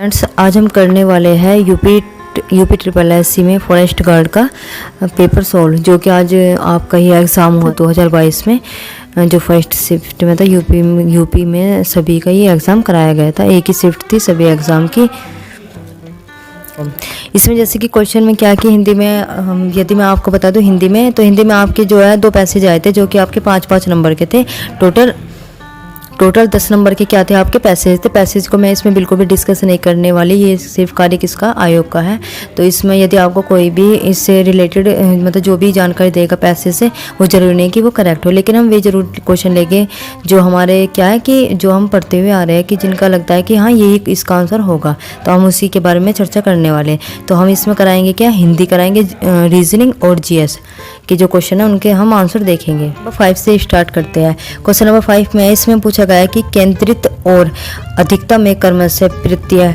Friends, आज हम करने वाले हैं यूपी ट्रिपल एससी में फॉरेस्ट गार्ड का पेपर सोल्व, जो कि आज आपका ही एग्ज़ाम हो 2022 में जो फर्स्ट शिफ्ट में था। यूपी में सभी का ही एग्ज़ाम कराया गया था, एक ही शिफ्ट थी सभी एग्ज़ाम की। इसमें जैसे कि क्वेश्चन में क्या कि हिंदी में यदि मैं आपको बता दूं हिंदी में आपके जो है 2 पैसेज आए थे, जो कि आपके 5-5 नंबर के थे। टोटल 10 नंबर के क्या थे आपके पैसेज थे। पैसेज को मैं इसमें बिल्कुल भी डिस्कस नहीं करने वाली, ये सिर्फ कार्य किसका आयोग का है। तो इसमें यदि आपको कोई भी इससे रिलेटेड मतलब जो भी जानकारी देगा पैसेज से, वो जरूरी नहीं कि वो करेक्ट हो, लेकिन हम वे जरूर क्वेश्चन लेंगे जो हमारे क्या है कि जो हम पढ़ते हुए आ रहे हैं कि जिनका लगता है कि हाँ यही इसका आंसर होगा, तो हम उसी के बारे में चर्चा करने वाले। तो हम इसमें कराएंगे क्या, हिंदी कराएंगे, रीजनिंग और जीएस के जो क्वेश्चन है उनके हम आंसर देखेंगे। नंबर 5 से स्टार्ट करते हैं। क्वेश्चन नंबर 5 में इसमें पूछा गया है कि केंद्रित और अधिकता में कर्म से प्रत्यय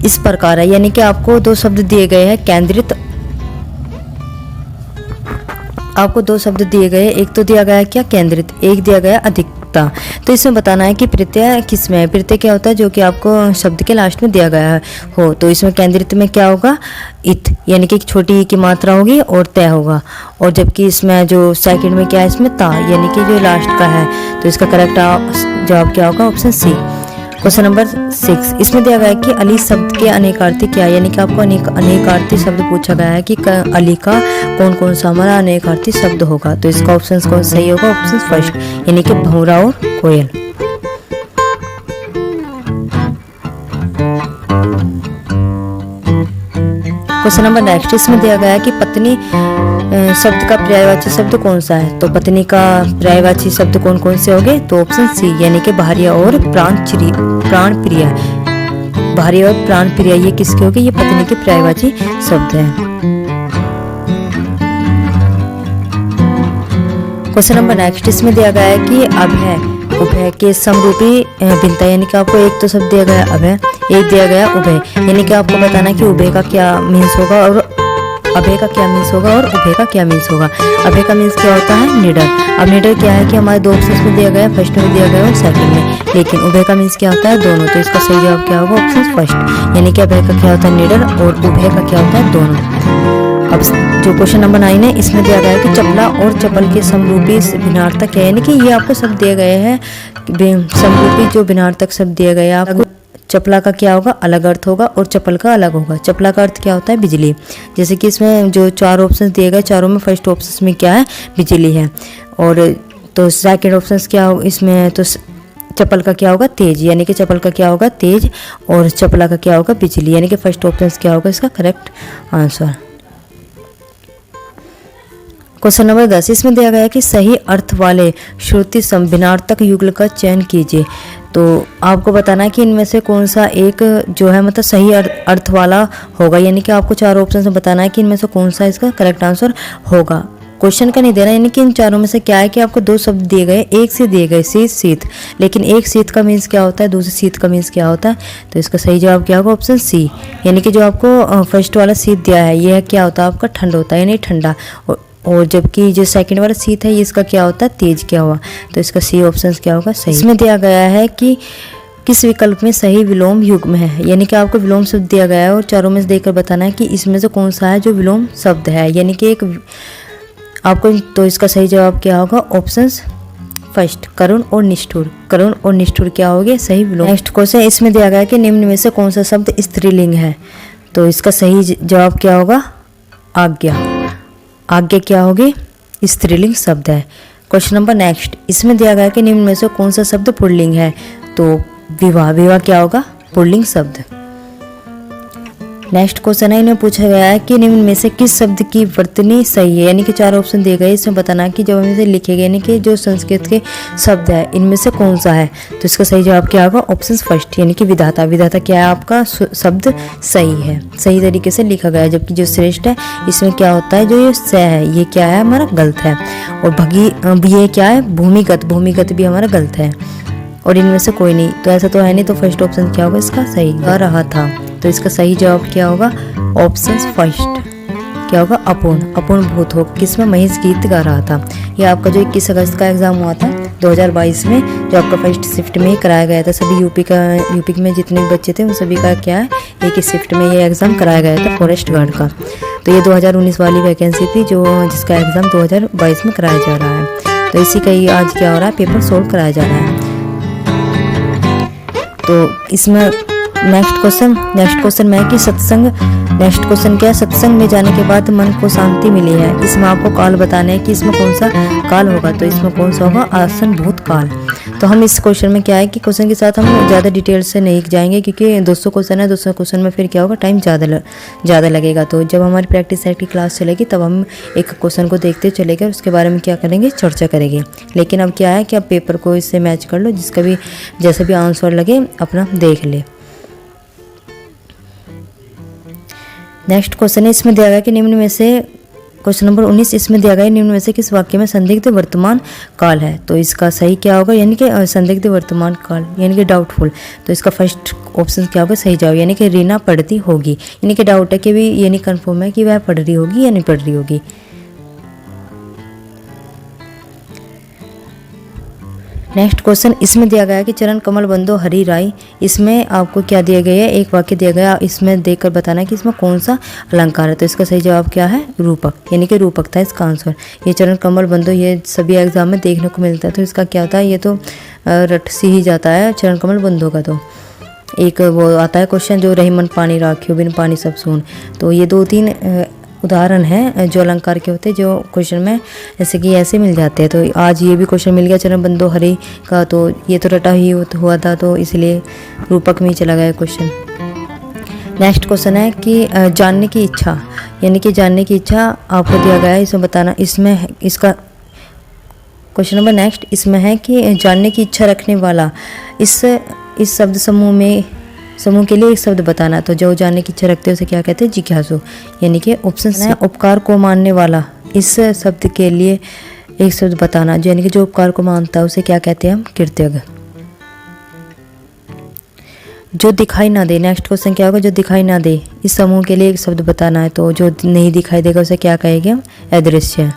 इस प्रकार है। यानी कि आपको 2 शब्द दिए गए हैं, केंद्रित, आपको 2 शब्द दिए गए, एक तो दिया गया है क्या केंद्रित, एक दिया गया अधिकता। तो इसमें बताना है कि प्रत्यय किस में है। प्रत्यय क्या होता है, जो कि आपको शब्द के लास्ट में दिया गया हो। तो इसमें केंद्रित में क्या होगा, इत, यानी कि एक छोटी की मात्रा होगी और तय होगा। और जबकि इसमें जो सेकंड में क्या है, इसमें ता, यानी कि जो लास्ट का है। तो इसका करेक्ट जवाब क्या होगा, ऑप्शन सी। क्वेश्चन नंबर 6 इसमें दिया गया है कि अली शब्द के अनेकार्थी क्या है। यानी कि आपको अनेकार्थी शब्द पूछा गया है कि अली का कौन कौन सा हमारा अनेकार्थी शब्द होगा। तो इसका ऑप्शन कौन सही होगा, ऑप्शन फर्स्ट, यानी कि भंवरा और कोयल। क्वेश्चन नंबर नेक्स्ट इसमें दिया गया है कि पत्नी शब्द का पर्यायवाची शब्द कौन सा है। तो पत्नी का पर्यायवाची शब्द कौन कौन से होंगे, तो ऑप्शन सी, यानी कि भार्या और प्राण प्रिय। भार्या और प्राण प्रिय ये किसके होंगे, ये पत्नी के पर्यायवाची शब्द हैं। क्वेश्चन नंबर नेक्स्ट इसमें दिया गया है कि उभय के समरूपी भिन्नता। यानी कि आपको एक तो शब्द दिया गया अभय, एक दिया गया उभय। यानी कि आपको बताना कि उभय का क्या मीन्स होगा और अभय का क्या मीन्स होगा और उभय का क्या मीन्स होगा। अभय का मीन्स क्या होता है, निडर। अब निडर क्या है कि हमारे 2 ऑप्शन में दिया गया, फर्स्ट में दिया गया और सेकंड में। लेकिन उभय का मीन्स क्या होता है, दोनों। तो इसका सही जवाब क्या होगा, ऑप्शन फर्स्ट, यानी कि अभय का क्या होता है, निडर, और उभय का क्या होता है, दोनों। अब जो क्वेश्चन नंबर 9 है इसमें दिया गया है कि चपला और चपल के समरूपी भिन्नार्थक क्या है। यानी कि ये आपको शब्द दिए गए हैं, समरूपी जो भिन्नार्थक शब्द दिए गए हैं आपको। चपला का क्या होगा, अलग अर्थ होगा, और चपल का अलग होगा। चपला का अर्थ क्या होता है, बिजली। जैसे कि इसमें जो 4 ऑप्शन दिए गए, चारों में फर्स्ट ऑप्शन में क्या है, बिजली है। और तो सेकंड ऑप्शन क्या होगा इसमें, तो चपल का क्या होगा, तेज। यानी कि चपल का क्या होगा, तेज, और चपला का क्या होगा, बिजली। यानी कि फर्स्ट ऑप्शन क्या होगा इसका करेक्ट आंसर। क्वेश्चन नंबर 10 इसमें दिया गया है कि सही अर्थ वाले श्रुति भिन्नार्थक युगल का चयन कीजिए। तो आपको बताना है कि इनमें से कौन सा एक जो है मतलब सही अर्थ वाला होगा। यानी कि आपको 4 ऑप्शन में बताना है कि इनमें से कौन सा इसका करेक्ट आंसर होगा। क्वेश्चन का नहीं देना, यानी कि इन चारों में से क्या है कि आपको 2 शब्द दिए गए, एक से दिए गए शीत। लेकिन एक शीत का मीन्स क्या होता है, दूसरे शीत का मीन्स क्या होता है। तो इसका सही जवाब क्या होगा, ऑप्शन सी, यानी कि जो आपको फर्स्ट वाला शीत दिया है ये क्या होता है आपका, ठंड होता है, यानी ठंडा। और जबकि जो सेकंड वाला शीत है ये इसका क्या होता है, तेज क्या हुआ। तो इसका सी ऑप्शन क्या होगा सही। इसमें दिया गया है कि किस विकल्प में सही विलोम युग्म है। यानी कि आपको विलोम शब्द दिया गया है और चारों में से देखकर बताना है कि इसमें से कौन सा है जो विलोम शब्द है। यानी कि एक आपको, तो इसका सही जवाब क्या होगा, ऑप्शन फर्स्ट, करुण और निष्ठुर। करुण और निष्ठुर क्या होगे, सही विलोम। नेक्स्ट क्वेश्चन इसमें दिया गया है कि निम्न में से कौन सा शब्द स्त्रीलिंग है। तो इसका सही जवाब क्या होगा, आज्ञा। आज्ञा क्या होगी, स्त्रीलिंग शब्द है। क्वेश्चन नंबर नेक्स्ट इसमें दिया गया कि निम्न में से कौन सा शब्द पुल्लिंग है। तो विवाह, विवाह क्या होगा, पुल्लिंग शब्द। नेक्स्ट क्वेश्चन है, इन्हें पूछा गया है कि निम्न में से किस शब्द की वर्तनी सही है। यानी कि 4 ऑप्शन दिए गए, इसमें बताना है कि जब इनमें से लिखे गए यानी कि जो संस्कृत के शब्द है इनमें से कौन सा है। तो इसका सही जवाब क्या होगा, ऑप्शन फर्स्ट, यानी कि विधाता। विधाता क्या है आपका शब्द सही है, सही तरीके से लिखा गया है। जबकि जो श्रेष्ठ है इसमें क्या होता है, जो ये स है ये क्या है हमारा गलत है। और ये क्या है, भूमिगत, भूमिगत भी हमारा गलत है। और इनमें से कोई नहीं, तो ऐसा तो है नहीं। तो फर्स्ट ऑप्शन क्या होगा इसका सही, गा रहा था। तो इसका सही जवाब क्या होगा, ऑप्शन फर्स्ट क्या होगा, अपूर्ण। अपूर्ण भूत हो, किसमें महेश गीत गा रहा था। ये आपका जो 21 अगस्त का एग्जाम हुआ था 2022 में जो आपका फर्स्ट शिफ्ट में ही कराया गया था। सभी यूपी में जितने भी बच्चे थे उन सभी का क्या है, एक ही शिफ्ट में ये एग्ज़ाम कराया गया था फॉरेस्ट गार्ड का। तो ये 2019 वाली वैकेंसी थी जिसका एग्ज़ाम 2022 में कराया जा रहा है। तो इसी का ही आज क्या हो रहा है, पेपर सोल्व कराया जा रहा है। तो इसमें नेक्स्ट क्वेश्चन में कि नेक्स्ट क्वेश्चन क्या है, सत्संग में जाने के बाद मन को शांति मिली है। इसमें आपको काल बताना है कि इसमें कौन सा काल होगा। तो इसमें कौन सा होगा, आसन भूत काल। तो हम इस क्वेश्चन में क्या है कि क्वेश्चन के साथ हम ज़्यादा डिटेल से नहीं जाएंगे, क्योंकि 200 क्वेश्चन है, 200 क्वेश्चन में फिर क्या होगा, टाइम ज़्यादा लगेगा। तो जब हमारी प्रैक्टिस सेट की क्लास चलेगी तब हम एक क्वेश्चन को देखते चलेंगे और उसके बारे में क्या करेंगे, चर्चा करेंगे। लेकिन अब क्या है कि आप पेपर को इससे मैच कर लो, जिसका भी जैसे भी आंसर लगे अपना देख ले। नेक्स्ट क्वेश्चन है, इसमें दिया गया कि निम्न में से क्वेश्चन नंबर 19 इसमें दिया गया निम्न में से किस वाक्य में संदिग्ध वर्तमान काल है। तो इसका सही क्या होगा, यानी कि संदिग्ध वर्तमान काल यानी कि डाउटफुल। तो इसका फर्स्ट ऑप्शन क्या होगा, सही जवाब, यानी कि रीना पढ़ती होगी। यानी कि डाउट है कि भी ये नहीं कन्फर्म है कि वह पढ़ रही होगी या नहीं पढ़ रही होगी। नेक्स्ट क्वेश्चन, इसमें दिया गया है कि चरण कमल बंदो हरि राय। इसमें आपको क्या दिया गया है, एक वाक्य दिया गया, इसमें देखकर बताना है कि इसमें कौन सा अलंकार है। तो इसका सही जवाब क्या है, रूपक, यानी कि रूपक था इसका आंसर। ये चरण कमल बंदो ये सभी एग्जाम में देखने को मिलता है। तो इसका क्या होता है, ये तो रट सी ही जाता है चरण कमल बंदो का। तो एक वो आता है क्वेश्चन जो रही मन पानी राखियो बिन पानी सब सून। तो ये 2-3 उदाहरण है जो अलंकार के होते हैं, जो क्वेश्चन में जैसे कि ऐसे मिल जाते हैं। तो आज ये भी क्वेश्चन मिल गया चरण बंदो हरि का। तो ये तो रटा ही हुआ था, तो इसलिए रूपक में ही चला गया क्वेश्चन। नेक्स्ट क्वेश्चन है कि जानने की इच्छा, यानी कि जानने की इच्छा आपको दिया गया है, इसमें बताना। इसमें इसका क्वेश्चन नंबर नेक्स्ट इसमें है कि जानने की इच्छा रखने वाला, इस शब्द समूह के लिए एक शब्द बताना। तो जो जानने की इच्छा रखते हैं उसे क्या कहते हैं, जिज्ञासु। यानी कि ऑप्शन है उपकार को मानने वाला, इस शब्द के लिए एक शब्द बताना। यानी कि जो उपकार को मानता है उसे क्या कहते हैं हम, कृतज्ञ। जो दिखाई ना दे, नेक्स्ट क्वेश्चन क्या होगा, जो दिखाई ना दे, इस समूह के लिए एक शब्द बताना है। तो जो नहीं दिखाई देगा उसे क्या कहेंगे हम, अदृश्य।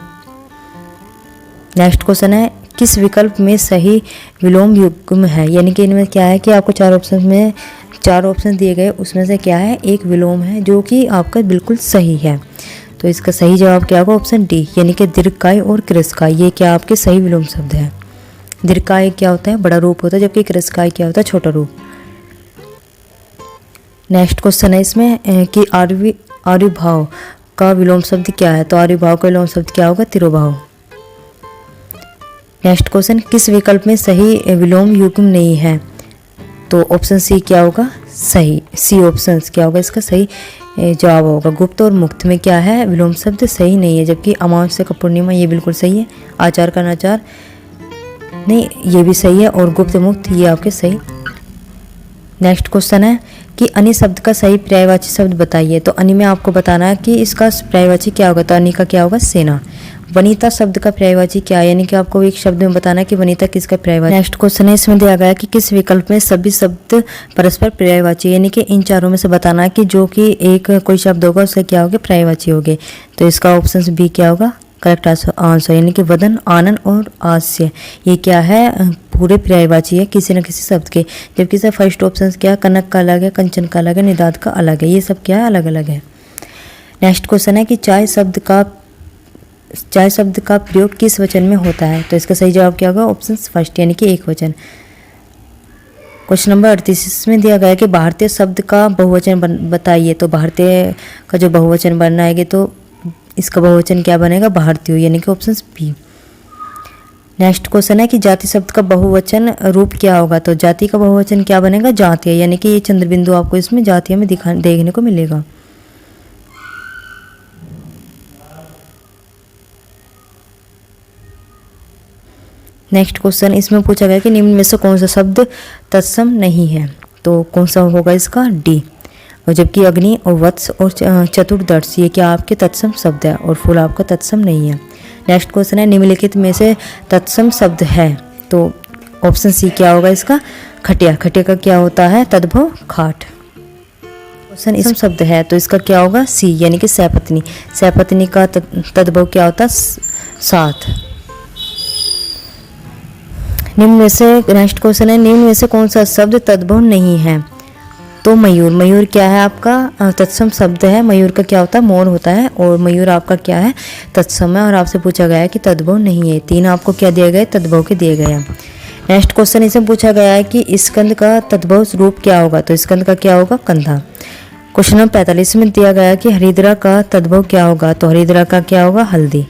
नेक्स्ट क्वेश्चन है किस विकल्प में सही विलोम युग्म है। यानी कि इनमें क्या है कि आपको 4 ऑप्शन दिए गए, उसमें से क्या है, एक विलोम है जो कि आपका बिल्कुल सही है। तो इसका सही जवाब क्या होगा, ऑप्शन डी, यानी कि दीर्घकाय और कृस्काय, ये क्या आपके सही विलोम शब्द है। दीर्घकाय क्या होता है, बड़ा रूप होता है, जबकि कृस्काय क्या होता है, छोटा रूप। नेक्स्ट क्वेश्चन है इसमें कि आर्यभाव का विलोम शब्द क्या है। तो आर्यभाव का विलोम शब्द क्या होगा, तिरोभाव। नेक्स्ट क्वेश्चन, किस विकल्प में सही विलोम युग्म नहीं है। तो ऑप्शन सी क्या होगा, सही, सी ऑप्शन क्या होगा इसका सही जवाब होगा। गुप्त और मुक्त में क्या है, विलोम शब्द सही नहीं है, जबकि अमावस्या का पूर्णिमा ये बिल्कुल सही है। आचार का नाचार नहीं, ये भी सही है, और गुप्त मुक्त ये आपके सही। नेक्स्ट क्वेश्चन है कि अनि शब्द का सही पर्यायवाची शब्द बताइए। तो अनि में आपको बताना है कि इसका पर्यायवाची क्या होगा। तो अनि का क्या होगा, सेना। वनिता शब्द का पर्यायवाची क्या है, यानी कि आपको एक शब्द में बताना है कि वनिता किसका पर्यायवाची। नेक्स्ट क्वेश्चन है, इसमें दिया गया है कि किस विकल्प में सभी शब्द परस्पर पर्यायवाची, यानी कि इन चारों में से बताना है कि जो कि एक कोई शब्द होगा उससे क्या होगा, पर्यायवाची होंगे। तो इसका ऑप्शन बी क्या होगा, करेक्ट आंसर, यानी कि वदन, आनंद और आस्य, ये क्या है, पूरे पर्यायवाची है किसी न किसी शब्द के। जबकि सर फर्स्ट ऑप्शन क्या है, कनक का अलग है, कंचन का अलग है, निदाद का अलग है, ये सब क्या है, अलग अलग है। नेक्स्ट क्वेश्चन है कि चाय शब्द का प्रयोग किस वचन में होता है। तो इसका सही जवाब क्या होगा, ऑप्शन फर्स्ट, यानी कि एक वचन। क्वेश्चन नंबर 38 इसमें दिया गया है कि भारतीय शब्द का बहुवचन बताइए। तो भारतीय का जो बहुवचन बनना है तो इसका बहुवचन क्या बनेगा, भारतीय, यानी कि ऑप्शन बी। नेक्स्ट क्वेश्चन है कि जाति शब्द का बहुवचन रूप क्या होगा। तो जाति का बहुवचन क्या बनेगा, जातीय, यानी कि ये चंद्रबिंदु आपको इसमें जातीय में देखने को मिलेगा। नेक्स्ट क्वेश्चन इसमें पूछा गया कि निम्न में से कौन सा शब्द तत्सम नहीं है। तो कौन सा होगा इसका, डी। और जबकि अग्नि और वत्स और चतुर्दश ये क्या आपके तत्सम शब्द है, और फूल आपका तत्सम नहीं है। नेक्स्ट क्वेश्चन है निम्नलिखित में से तत्सम शब्द है। तो ऑप्शन सी क्या होगा इसका, खटिया। खटिया का क्या होता है, तद्भव, खाट। क्वेश्चन इसम शब्द है, तो इसका क्या होगा, सी, यानी कि सैपत्नी। सैपत्नी का तद्भव क्या होता है, साथ। निम्न में से नेक्स्ट क्वेश्चन है, निम्न में से कौन सा शब्द तद्भव नहीं है? तो मयूर, मयूर क्या है आपका तत्सम शब्द है। मयूर का क्या होता है? मोर होता है, और मयूर आपका क्या है? तत्सम है। और आपसे पूछा गया है कि तद्भव नहीं है। 3 आपको क्या दिए गए? तद्भव के दिए गए हैं। नेक्स्ट क्वेश्चन इसमें पूछा गया है कि स्कंद का तद्भव रूप क्या होगा? तो स्कंद का क्या होगा? कंधा। क्वेश्चन नंबर 45 में दिया गया है कि हरिद्रा का तद्भव क्या होगा? तो हरिद्रा का क्या होगा? हल्दी।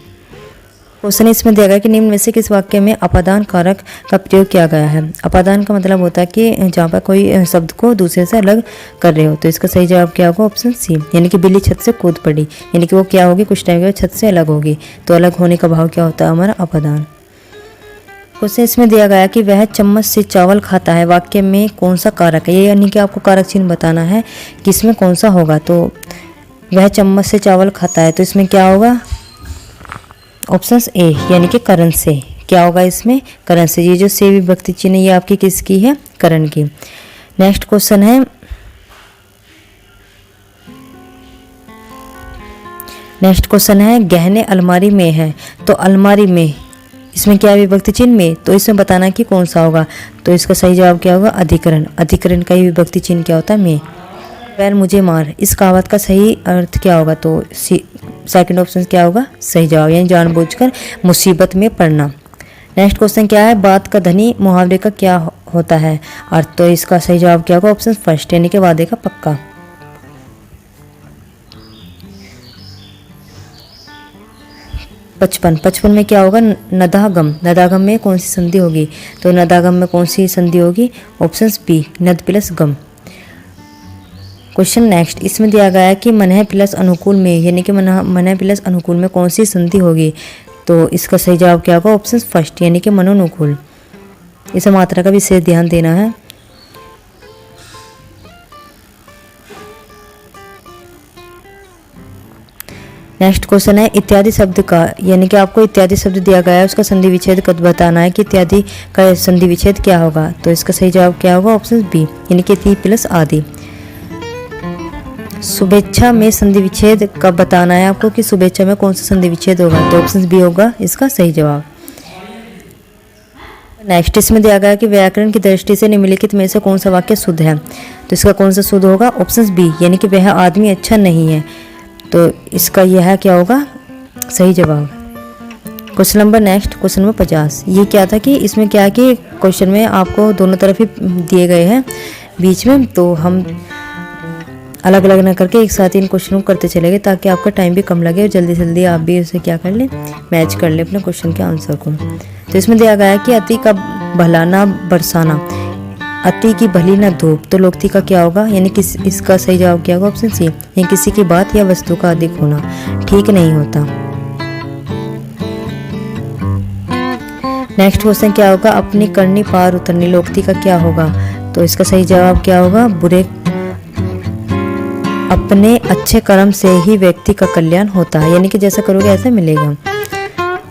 क्वेश्चन इसमें दिया गया कि निम्न में से किस वाक्य में अपादान कारक का प्रयोग किया गया है? अपादान का मतलब होता है कि जहाँ पर कोई शब्द को दूसरे से अलग कर रहे हो। तो इसका सही जवाब क्या होगा? ऑप्शन सी, यानी कि बिल्ली छत से कूद पड़ी, यानी कि वो क्या होगी? कुछ टाइम के बाद छत से अलग होगी। तो अलग होने का भाव क्या होता है? हमारा अपादान। क्वेश्चन इसमें दिया गया कि वह चम्मच से चावल खाता है, वाक्य में कौन सा कारक है? ये यानी कि आपको कारक चिन्ह बताना है कि इसमें कौन सा होगा। तो वह चम्मच से चावल खाता है, तो इसमें क्या होगा? ऑप्शन ए, यानी कि करण से। क्या होगा इसमें? करण से। ये जो से विभक्ति चिन्ह ये आपकी किसकी है? करण की। नेक्स्ट क्वेश्चन है, गहने अलमारी में है। तो अलमारी में इसमें क्या विभक्ति चिन्ह में? तो इसमें बताना कि कौन सा होगा। तो इसका सही जवाब क्या होगा? अधिकरण। अधिकरण का ही विभक्ति चिन्ह क्या होता है? में। पैर मुझे मार, इस कहावत का सही अर्थ क्या होगा? तो सेकंड ऑप्शन क्या होगा? सही जवाब, यानी जानबूझकर मुसीबत में पड़ना। नेक्स्ट क्वेश्चन क्या है? बात का धनी मुहावरे का क्या होता है अर्थ? तो इसका सही जवाब क्या होगा? ऑप्शन फर्स्ट, यानी कि वादे का पक्का। 55 में क्या होगा? नदागम। नदागम में कौन सी संधि होगी? तो नदागम में कौन सी संधि होगी? ऑप्शन बी, नद प्लस गम। क्वेश्चन नेक्स्ट इसमें दिया गया है कि मनह प्लस अनुकूल में, यानी कि मनह प्लस अनुकूल में कौन सी संधि होगी? तो इसका सही जवाब क्या होगा? ऑप्शन फर्स्ट, यानी कि मनोनुकूल। इसे मात्रा का विशेष ध्यान देना है। नेक्स्ट क्वेश्चन है इत्यादि शब्द का, यानी कि आपको इत्यादि शब्द दिया गया है, उसका संधि विच्छेद कद बताना है कि इत्यादि का संधि विच्छेद क्या होगा। तो इसका सही जवाब क्या होगा? ऑप्शन बी, यानी कि ती प्लस आदि। शुभेच्छा में संधि विच्छेद कब बताना है आपको कि शुभेच्छा में कौन सा संधि विच्छेद होगा। तो ऑप्शन बी होगा इसका सही जवाब। नेक्स्ट इसमें दिया गया कि व्याकरण की दृष्टि से निम्नलिखित में से कौन सा वाक्य शुद्ध है। तो इसका कौन सा शुद्ध होगा? ऑप्शन बी, यानी कि वह आदमी अच्छा नहीं है। तो इसका यह क्या होगा? सही जवाब। Question number next, question number 50। ये क्या था कि इसमें क्या है कि क्वेश्चन में आपको दोनों तरफ ही दिए गए हैं बीच में, तो हम अलग अलग ना करके एक साथ इन क्वेश्चनों को करते चलेंगे ताकि आपका टाइम भी कम लगे और जल्दी से जल्दी आप भी उसे क्या कर लें? मैच कर लें अपने क्वेश्चन के आंसर को। तो इसमें दिया गया है कि अति का भला ना बरसाना, अति की भली ना धूप। तो लोकति का क्या होगा? यानी कि इसका सही जवाब क्या होगा? ऑप्शन सी, यानी किसी की बात या वस्तु का अधिक होना ठीक नहीं होता। नेक्स्ट क्वेश्चन क्या होगा? अपनी करनी पार उतरनी, लोकति का क्या होगा? तो इसका सही जवाब क्या होगा? बुरे अपने अच्छे कर्म से ही व्यक्ति का कल्याण होता है, यानी कि जैसा करोगे ऐसा मिलेगा।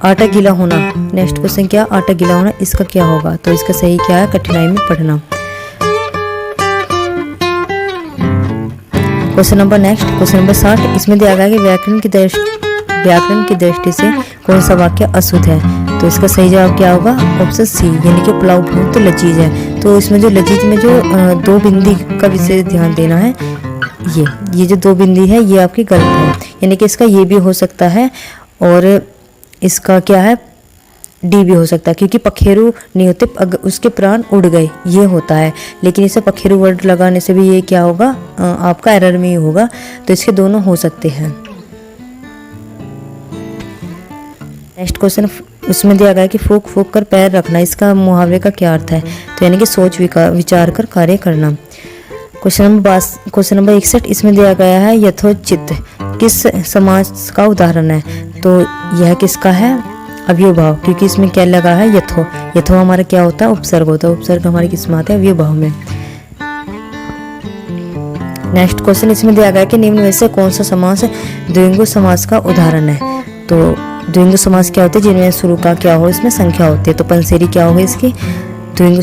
आटा गीला होना, नेक्स्ट क्वेश्चन क्या? आटा गीला होना, इसका क्या होगा? तो इसका सही क्या है? कठिनाई में पढ़ना। Question number next, question number 60। इसमें दिया गया कि व्याकरण की दृष्टि से कौन सा वाक्य अशुद्ध है। तो इसका सही जवाब क्या होगा? ऑप्शन सी, यानी कि पुलाव बहुत तो लजीज है। तो इसमें जो लजीज में जो दो बिंदी का विशेष ध्यान देना है, ये जो दो बिंदी है ये आपकी गलत है, यानी कि इसका ये भी हो सकता है और इसका क्या है? डी भी हो सकता है, क्योंकि पखेरु नहीं होते, उसके प्राण उड़ गए ये होता है। लेकिन इसे पखेरु वर्ड लगाने से भी ये क्या होगा? आपका एरर में ही होगा। तो इसके दोनों हो सकते हैं। नेक्स्ट क्वेश्चन उसमें दिया गया कि फूक फूक कर पैर रखना, इसका मुहावरे का क्या अर्थ है? तो यानी कि सोच विचार कर कार्य करना। Question number 61। इसमें दिया गया है यथोचित किस समाज का उदाहरण है? तो यह किसका है? अवयव भाव, क्योंकि इसमें क्या लगा है? यथो हमारा क्या होता है? उपसर्ग होता है। उपसर्ग हमारी किस में आता है? अवयव भाव में। नेक्स्ट क्वेश्चन इसमें दिया गया कि निम्न में से कौन सा समास द्विगु समास का उदाहरण है? तो द्विगु समास क्या होते हैं? जिनमें शुरू का क्या हो? इसमें संख्या होती है। तो पंसेरी क्या होगी इसकी? द्विगु